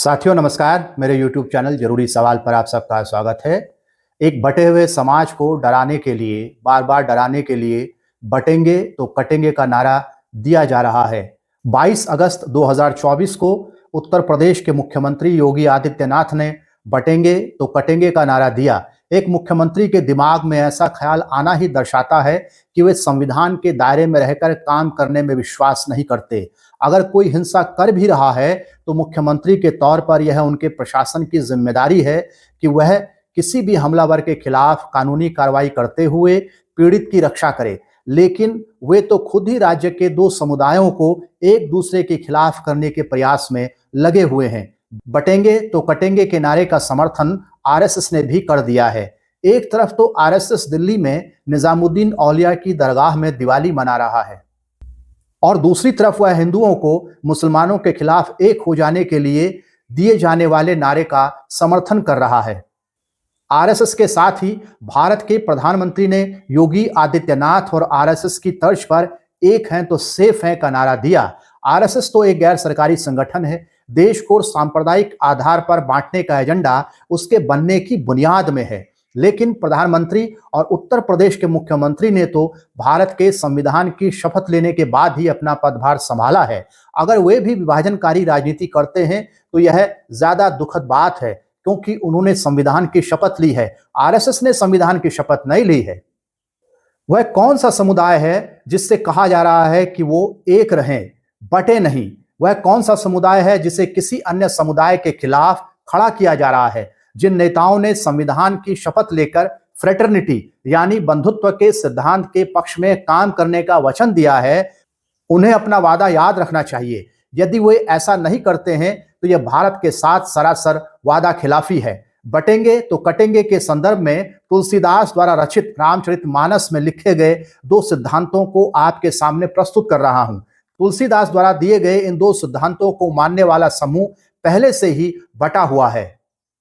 साथियों नमस्कार। मेरे YouTube चैनल जरूरी सवाल पर आप सबका स्वागत है। एक बटे हुए समाज को डराने के लिए, बार बार डराने के लिए बटेंगे तो कटेंगे का नारा दिया जा रहा है। 22 अगस्त 2024 को उत्तर प्रदेश के मुख्यमंत्री योगी आदित्यनाथ ने बटेंगे तो कटेंगे का नारा दिया। एक मुख्यमंत्री के दिमाग में ऐसा ख्याल आना ही दर्शाता है कि वे संविधान के दायरे में रहकर काम करने में विश्वास नहीं करते। अगर कोई हिंसा कर भी रहा है तो मुख्यमंत्री के तौर पर यह उनके प्रशासन की जिम्मेदारी है कि वह किसी भी हमलावर के खिलाफ कानूनी कार्रवाई करते हुए पीड़ित की रक्षा करे। लेकिन वे तो खुद ही राज्य के दो समुदायों को एक दूसरे के खिलाफ करने के प्रयास में लगे हुए हैं। बटेंगे तो कटेंगे के नारे का समर्थन आरएसएस ने भी कर दिया है। एक तरफ तो आरएसएस दिल्ली में निजामुद्दीन औलिया की दरगाह में दिवाली मना रहा है और दूसरी तरफ वह हिंदुओं को मुसलमानों के खिलाफ एक हो जाने के लिए दिए जाने वाले नारे का समर्थन कर रहा है। आरएसएस के साथ ही भारत के प्रधानमंत्री ने योगी आदित्यनाथ और आरएसएस की तर्ज पर एक हैं तो सेफ हैं का नारा दिया। आरएसएस तो एक गैर सरकारी संगठन है। देश को सांप्रदायिक आधार पर बांटने का एजेंडा उसके बनने की बुनियाद में है। लेकिन प्रधानमंत्री और उत्तर प्रदेश के मुख्यमंत्री ने तो भारत के संविधान की शपथ लेने के बाद ही अपना पदभार संभाला है। अगर वे भी विभाजनकारी राजनीति करते हैं तो यह ज्यादा दुखद बात है, क्योंकि उन्होंने संविधान की शपथ ली है। आरएसएस ने संविधान की शपथ नहीं ली है। वह कौन सा समुदाय है जिससे कहा जा रहा है कि वो एक रहें, बटे नहीं? वह कौन सा समुदाय है जिसे किसी अन्य समुदाय के खिलाफ खड़ा किया जा रहा है? जिन नेताओं ने संविधान की शपथ लेकर फ्रेटर्निटी यानी बंधुत्व के सिद्धांत के पक्ष में काम करने का वचन दिया है, उन्हें अपना वादा याद रखना चाहिए। यदि वे ऐसा नहीं करते हैं तो यह भारत के साथ सरासर वादा खिलाफी है। बटेंगे तो कटेंगे के संदर्भ में तुलसीदास द्वारा रचित रामचरितमानस में लिखे गए दो सिद्धांतों को आपके सामने प्रस्तुत कर रहा हूं। तुलसीदास द्वारा दिए गए इन दो सिद्धांतों को मानने वाला समूह पहले से ही बटा हुआ है।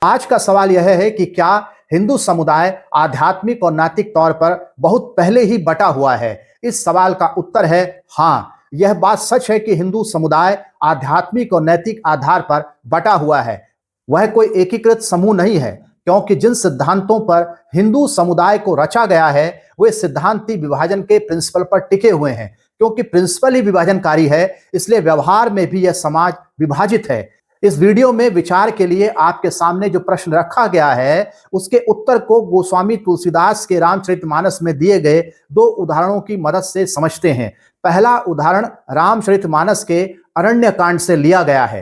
आज का सवाल यह है कि क्या हिंदू समुदाय आध्यात्मिक और नैतिक तौर पर बहुत पहले ही बटा हुआ है? इस सवाल का उत्तर है हाँ। यह बात सच है कि हिंदू समुदाय आध्यात्मिक और नैतिक आधार पर बटा हुआ है। वह कोई एकीकृत समूह नहीं है, क्योंकि जिन सिद्धांतों पर हिंदू समुदाय को रचा गया है वे सिद्धांत ही विभाजन के प्रिंसिपल पर टिके हुए हैं। क्योंकि प्रिंसिपल ही विभाजनकारी है, इसलिए व्यवहार में भी यह समाज विभाजित है। इस वीडियो में विचार के लिए आपके सामने जो प्रश्न रखा गया है उसके उत्तर को गोस्वामी तुलसीदास के रामचरितमानस में दिए गए दो उदाहरणों की मदद से समझते हैं। पहला उदाहरण रामचरितमानस के अरण्य कांड से लिया गया है।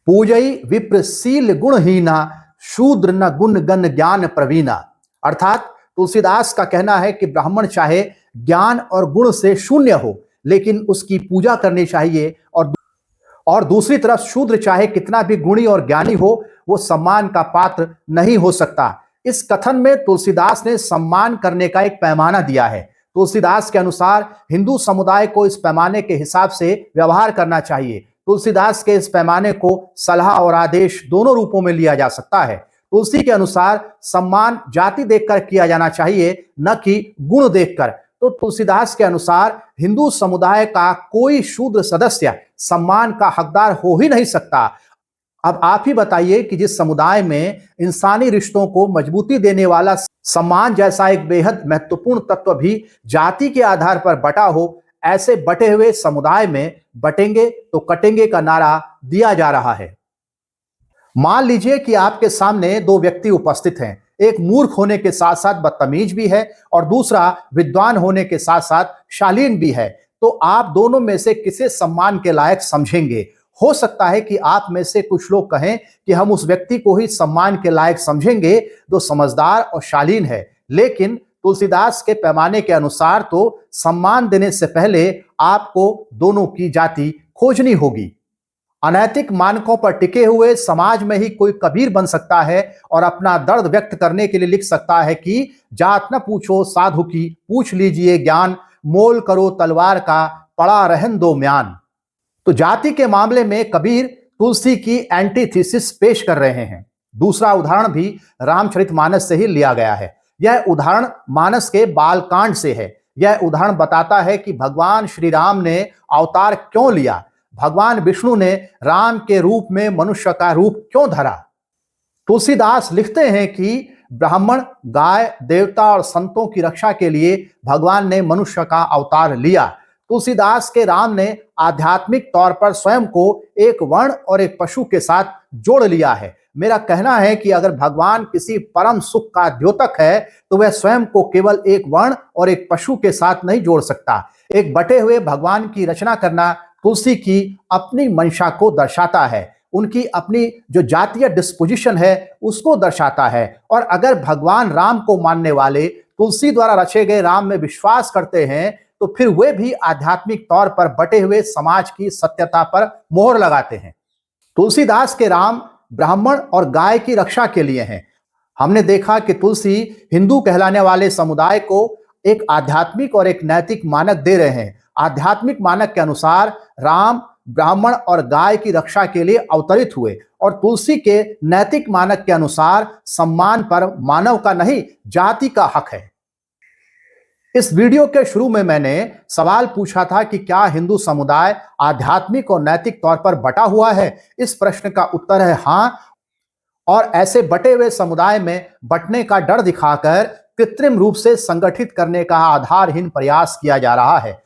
पूजई विप्रशील गुणहीना शूद्र न गुण गण ज्ञान प्रवीणा। अर्थात तुलसीदास का कहना है कि ब्राह्मण चाहे ज्ञान और गुण से शून्य हो लेकिन उसकी पूजा करनी चाहिए, और दूसरी तरफ शूद्र चाहे कितना भी गुणी और ज्ञानी हो वो सम्मान का पात्र नहीं हो सकता। इस कथन में तुलसीदास ने सम्मान करने का एक पैमाना दिया है। तुलसीदास के अनुसार हिंदू समुदाय को इस पैमाने के हिसाब से व्यवहार करना चाहिए। तुलसीदास के इस पैमाने को सलाह और आदेश दोनों रूपों में लिया जा सकता है। तुलसी के अनुसार सम्मान जाति देखकर किया जाना चाहिए, न कि गुण देखकर। तो तुलसीदास के अनुसार हिंदू समुदाय का कोई शूद्र सदस्य सम्मान का हकदार हो ही नहीं सकता। अब आप ही बताइए कि जिस समुदाय में इंसानी रिश्तों को मजबूती देने वाला सम्मान जैसा एक बेहद महत्वपूर्ण तत्व भी जाति के आधार पर बटा हो, ऐसे बटे हुए समुदाय में बटेंगे तो कटेंगे का नारा दिया जा रहा है। मान लीजिए कि आपके सामने दो व्यक्ति उपस्थित हैं। एक मूर्ख होने के साथ साथ बदतमीज भी है और दूसरा विद्वान होने के साथ साथ शालीन भी है। तो आप दोनों में से किसे सम्मान के लायक समझेंगे? हो सकता है कि आप में से कुछ लोग कहें कि हम उस व्यक्ति को ही सम्मान के लायक समझेंगे जो समझदार और शालीन है। लेकिन तुलसीदास के पैमाने के अनुसार तो सम्मान देने से पहले आपको दोनों की जाति खोजनी होगी। अनैतिक मानकों पर टिके हुए समाज में ही कोई कबीर बन सकता है और अपना दर्द व्यक्त करने के लिए लिख सकता है कि जात न पूछो साधु की, पूछ लीजिए ज्ञान, मोल करो तलवार का, पड़ा रहन दो म्यान। तो जाति के मामले में कबीर तुलसी की एंटीथीसिस पेश कर रहे हैं। दूसरा उदाहरण भी रामचरितमानस से ही लिया गया है। यह उदाहरण मानस के बालकांड से है। यह उदाहरण बताता है कि भगवान श्री राम ने अवतार क्यों लिया। भगवान विष्णु ने राम के रूप में मनुष्य का रूप क्यों धरा? तुलसीदास लिखते हैं कि ब्राह्मण, गाय, देवता और संतों की रक्षा के लिए भगवान ने मनुष्य का अवतार लिया। तुलसीदास के राम ने आध्यात्मिक तौर पर स्वयं को एक वर्ण और एक पशु के साथ जोड़ लिया है। मेरा कहना है कि अगर भगवान किसी परम सुख का द्योतक है तो वह स्वयं को केवल एक वर्ण और एक पशु के साथ नहीं जोड़ सकता। एक बटे हुए भगवान की रचना करना तुलसी की अपनी मंशा को दर्शाता है, उनकी अपनी जो जातीय डिस्पोजिशन है उसको दर्शाता है। और अगर भगवान राम को मानने वाले तुलसी द्वारा रचे गए राम में विश्वास करते हैं तो फिर वे भी आध्यात्मिक तौर पर बटे हुए समाज की सत्यता पर मोहर लगाते हैं। तुलसीदास के राम ब्राह्मण और गाय की रक्षा के लिए हैं। हमने देखा कि तुलसी हिंदू कहलाने वाले समुदाय को एक आध्यात्मिक और एक नैतिक मानक दे रहे हैं। आध्यात्मिक मानक के अनुसार राम ब्राह्मण और गाय की रक्षा के लिए अवतरित हुए और तुलसी के नैतिक मानक के अनुसार सम्मान पर मानव का नहीं, जाति का हक है। इस वीडियो के शुरू में मैंने सवाल पूछा था कि क्या हिंदू समुदाय आध्यात्मिक और नैतिक तौर पर बटा हुआ है? इस प्रश्न का उत्तर है हां। और ऐसे बटे हुए समुदाय में बंटने का डर दिखाकर कृत्रिम रूप से संगठित करने का आधारहीन प्रयास किया जा रहा है।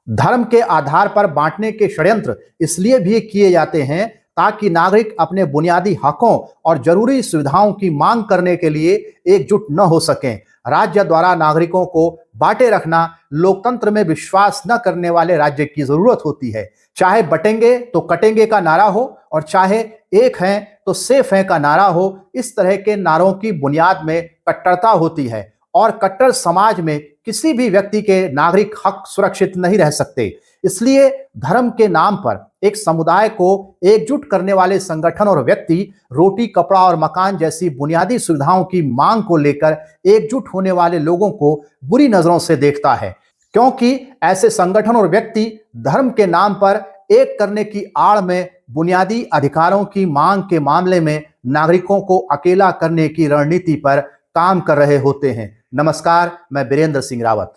धर्म के आधार पर बांटने के षड्यंत्र इसलिए भी किए जाते हैं ताकि नागरिक अपने बुनियादी हकों और जरूरी सुविधाओं की मांग करने के लिए एकजुट न हो सकें। राज्य द्वारा नागरिकों को बांटे रखना लोकतंत्र में विश्वास न करने वाले राज्य की जरूरत होती है। चाहे बटेंगे तो कटेंगे का नारा हो और चाहे एक हैं तो सेफ हैं का नारा हो, इस तरह के नारों की बुनियाद में कट्टरता होती है और कट्टर समाज में किसी भी व्यक्ति के नागरिक हक सुरक्षित नहीं रह सकते। इसलिए धर्म के नाम पर एक समुदाय को एकजुट करने वाले संगठन और व्यक्ति रोटी, कपड़ा और मकान जैसी बुनियादी सुविधाओं की मांग को लेकर एकजुट होने वाले लोगों को बुरी नजरों से देखता है, क्योंकि ऐसे संगठन और व्यक्ति धर्म के नाम पर एक करने की आड़ में बुनियादी अधिकारों की मांग के मामले में नागरिकों को अकेला करने की रणनीति पर काम कर रहे होते हैं। नमस्कार, मैं वीरेंद्र सिंह रावत।